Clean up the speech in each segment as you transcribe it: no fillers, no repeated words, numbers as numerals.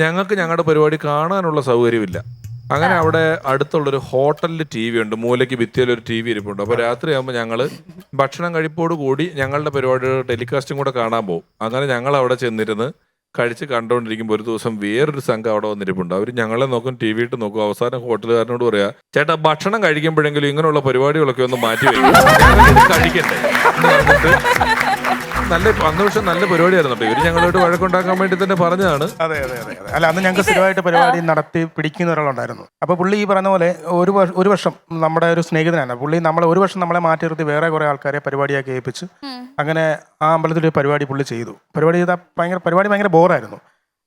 ഞങ്ങൾക്ക് ഞങ്ങളുടെ പരിപാടി കാണാനുള്ള സൗകര്യമില്ല. അങ്ങനെ അവിടെ അടുത്തുള്ളൊരു ഹോട്ടലിൽ ടി വി ഉണ്ട്, മൂലയ്ക്ക് ഭിത്തിയിലൊരു ടി വി ഇരിപ്പുണ്ട്. അപ്പോൾ രാത്രിയാകുമ്പോൾ ഞങ്ങൾ ഭക്ഷണം കഴിപ്പോട് കൂടി ഞങ്ങളുടെ പരിപാടിയുടെ ടെലികാസ്റ്റും കൂടെ കാണാൻ പോകും. അങ്ങനെ ഞങ്ങൾ അവിടെ ചെന്നിരുന്ന് കഴിച്ച് കണ്ടുകൊണ്ടിരിക്കുമ്പോൾ ഒരു ദിവസം വേറൊരു സംഘം അവിടെ വന്നിരിപ്പുണ്ട്. അവർ ഞങ്ങളെ നോക്കും, ടി വി ഇട്ട് നോക്കും. അവസാനം ഹോട്ടലുകാരനോട് പറയാ, ചേട്ടാ ഭക്ഷണം കഴിക്കുമ്പോഴെങ്കിലും ഇങ്ങനെയുള്ള പരിപാടികളൊക്കെ ഒന്ന് മാറ്റി വയ്ക്കും, ഞങ്ങളിത് കഴിക്കട്ടെ എന്ന് പറഞ്ഞിട്ട്. നല്ല അന്ന് പക്ഷെ നല്ല പരിപാടിയായിരുന്നു കേട്ടോ. ഇവര് ഞങ്ങളോട് വഴക്കുണ്ടാക്കാൻ വേണ്ടി തന്നെ പറഞ്ഞതാണ്. അതെ അതെ അതെ അതെ. അല്ല, അന്ന് ഞങ്ങൾക്ക് സ്ഥിരമായിട്ട് പരിപാടി നടത്തി പിടിക്കുന്ന ഒരാളുണ്ടായിരുന്നു. അപ്പോൾ പുള്ളി ഈ പറഞ്ഞ പോലെ ഒരു വർഷം നമ്മുടെ ഒരു സ്നേഹിതനാണ് പുള്ളി. ഒരു വർഷം നമ്മളെ മാറ്റി നിർത്തി വേറെ കുറേ ആൾക്കാരെ പരിപാടിയാക്കി ഏൽപ്പിച്ച് അങ്ങനെ ആ അമ്പലത്തിൽ ഒരു പരിപാടി പുള്ളി ചെയ്തു. പരിപാടി ചെയ്താൽ ഭയങ്കര ബോറായിരുന്നു.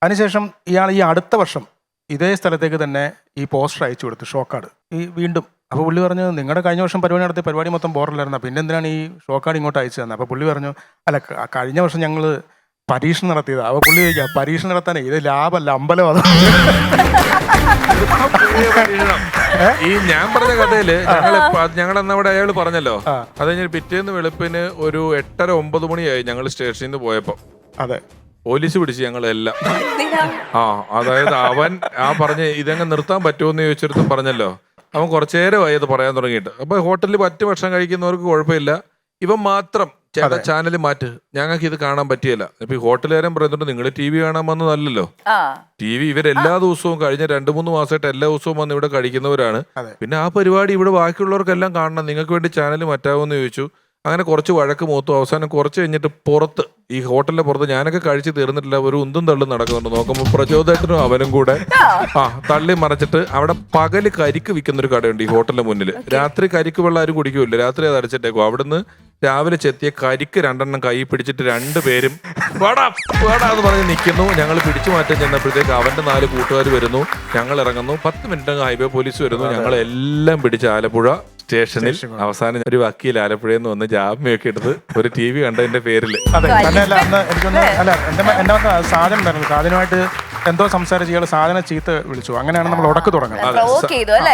അതിനുശേഷം ഇയാൾ ഈ അടുത്ത വർഷം ഇതേ സ്ഥലത്തേക്ക് തന്നെ ഈ പോസ്റ്റർ അയച്ചു കൊടുത്തു, ഷോക്കാർഡ് വീണ്ടും. അപ്പോൾ പുള്ളി പറഞ്ഞു, നിങ്ങളുടെ കഴിഞ്ഞ വർഷം പരിപാടി നടത്തി പരിപാടി മൊത്തം ബോറിലായിരുന്നു, പിന്നെ എന്തിനാണ് ഈ ഷോക്കാർഡ് ഇങ്ങോട്ട് അയച്ചു തന്നെ? അപ്പോൾ പുള്ളി പറഞ്ഞു, അല്ല കഴിഞ്ഞ വർഷം ഞങ്ങൾ പരീക്ഷണം നടത്തിയതാണ്. അപ്പോൾ പുള്ളി ചോദിക്കാം, പരീക്ഷണം നടത്താനേ ഇത് ലാഭമല്ല അമ്പലം. ഈ ഞാൻ പറഞ്ഞ കഥയില് ഞങ്ങളന്ന് അവിടെ അയാൾ പറഞ്ഞല്ലോ, അത് കഴിഞ്ഞ് പിറ്റേന്ന് വെളുപ്പിന് ഒരു 8:30-9 മണിയായി ഞങ്ങൾ സ്റ്റേഷനിൽ നിന്ന് പോയപ്പോ. അതെ, പോലീസ് പിടിച്ച് ഞങ്ങളെല്ലാം. അതായത് അവൻ പറഞ്ഞ് ഇതങ്ങ് നിർത്താൻ പറ്റുമോന്ന് ചോദിച്ചിടത്തും പറഞ്ഞല്ലോ, അവൻ കുറച്ചേരമായി അത് പറയാൻ തുടങ്ങിയിട്ട്. അപ്പൊ ഹോട്ടലിൽ 10 ഭക്ഷണം കഴിക്കുന്നവർക്ക് കുഴപ്പമില്ല, ഇവൻ മാത്രം ചേട്ടാ ചാനൽ മാറ്റ്, ഞങ്ങൾക്ക് ഇത് കാണാൻ പറ്റിയല്ല. ഇപ്പൊ ഈ ഹോട്ടലുകാരൻ പറയുന്നുണ്ട്, നിങ്ങൾ TV കാണാൻ വന്നതല്ലല്ലോ. TV ഇവരെല്ലാ ദിവസവും കഴിഞ്ഞ 2-3 മാസമായിട്ട് എല്ലാ ദിവസവും വന്ന് ഇവിടെ കഴിക്കുന്നവരാണ്. പിന്നെ ആ പരിപാടി ഇവിടെ ബാക്കിയുള്ളവർക്കെല്ലാം കാണണം, നിങ്ങൾക്ക് വേണ്ടി ചാനൽ മാറ്റാവോന്ന് ചോദിച്ചു. അങ്ങനെ കുറച്ച് വഴക്ക് മൂത്തു. അവസാനം കുറച്ച് കഴിഞ്ഞിട്ട് പുറത്ത്, ഈ ഹോട്ടലിന്റെ പുറത്ത്, ഞാനൊക്കെ കഴിച്ച് തീർന്നിട്ടില്ല, ഒരു ഉന്തും തള്ളും നടക്കുന്നുണ്ട്. നോക്കുമ്പോൾ പ്രചോദേട്ടനും അവനും കൂടെ തള്ളി മറിച്ചിട്ട് അവിടെ പകല് കരിക്ക് വിൽക്കുന്നൊരു കടയുണ്ട് ഈ ഹോട്ടലിന്റെ മുന്നിൽ. രാത്രി കരിക്ക് വെള്ളം ആരും കുടിക്കൂല, രാത്രി അത് അടച്ചിട്ടേക്കും. അവിടുന്ന് രാവിലെ ചെത്തിയ കരിക്ക് 2 കൈ പിടിച്ചിട്ട് 2 പേരും വേടാ എന്ന് പറഞ്ഞ് നിൽക്കുന്നു. ഞങ്ങൾ പിടിച്ചു മാറ്റാൻ ചെന്നപ്പോഴത്തേക്ക് അവന്റെ 4 കൂട്ടുകാർ വരുന്നു, ഞങ്ങൾ ഇറങ്ങുന്നു. 10 മിനിറ്റ് ഹൈവേ പോലീസ് വരുന്നു. ഞങ്ങളെല്ലാം പിടിച്ച് ആലപ്പുഴ സ്റ്റേഷനിൽ. അവസാനം ഒരു വക്കീൽ ആലപ്പുഴയിൽ നിന്ന് വന്ന് ജാമ്യമൊക്കെ എടുത്ത് ഒരു TV കണ്ടതിന്റെ പേരില്. അതെ, തന്നെയല്ല അന്ന് എനിക്കൊന്ന് എന്റെ സാധനം ഉണ്ടായിരുന്നു. സാധനമായിട്ട് എന്തോ സംസാരിച്ച് ഇയാൾ സാധനം ചീത്ത വിളിച്ചു. അങ്ങനെയാണ് നമ്മൾ ഉടക്ക് തുടങ്ങുന്നത്.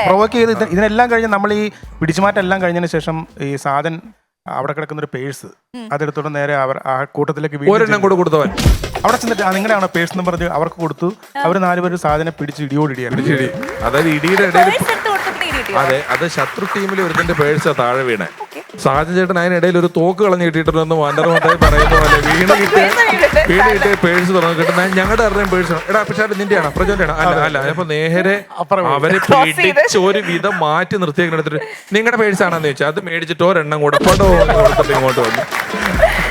പ്രൊവോക്ക് ചെയ്ത് ഇതിനെല്ലാം കഴിഞ്ഞ് നമ്മൾ ഈ പിടിച്ചുമാറ്റം എല്ലാം കഴിഞ്ഞതിന് ശേഷം ഈ സാധൻ അവിടെ കിടക്കുന്ന ഒരു പേഴ്സ് അതെടുത്തോണ്ട് നേരെ ആ കൂട്ടത്തിലേക്ക് കൂടെ കൊടുത്തവൻ അവിടെ ചെന്നിട്ട് നിങ്ങളുടെയാണ് പേഴ്സ് എന്ന് പറഞ്ഞ് അവർക്ക് കൊടുത്തു. അവർ 4 പേര് സാധനം പിടിച്ച് ഇടിയോടിയാണ്. അതായത് ഇടിയുടെ ഇടയിൽ, അതെ, അത് ശത്രു ടീമിൽ ഒരുത്തിന്റെ പേഴ്സാ താഴെ വീണേ. സാജൻ ചേട്ടൻ അതിനിടയിൽ ഒരു തോക്ക് കളഞ്ഞ് കിട്ടിയിട്ടുണ്ടെന്ന് വണ്ടർമോട്ടായി പറയുന്ന പോലെ വീണ് കിട്ടിയ പേഴ്സ് തുറന്നു കിട്ടുന്ന ഞങ്ങളുടെ അറിയാൻ പേഴ്സ്. എടാ പക്ഷേ നിന്റെയാണോ പ്രജോന്റെ ആണോ? അല്ല. അപ്പൊ നേരെ അവരെ പിടിച്ച് ഒരു വിധം മാറ്റി നിർത്തിയേക്കെടുത്തിട്ട് നിങ്ങളുടെ പേഴ്സാണെന്ന് ചോദിച്ചാൽ അത് മേടിച്ചിട്ട് ഒരെണ്ണം കൂടെ പടോ കൊടുത്തിട്ട് ഇങ്ങോട്ട് വന്നു.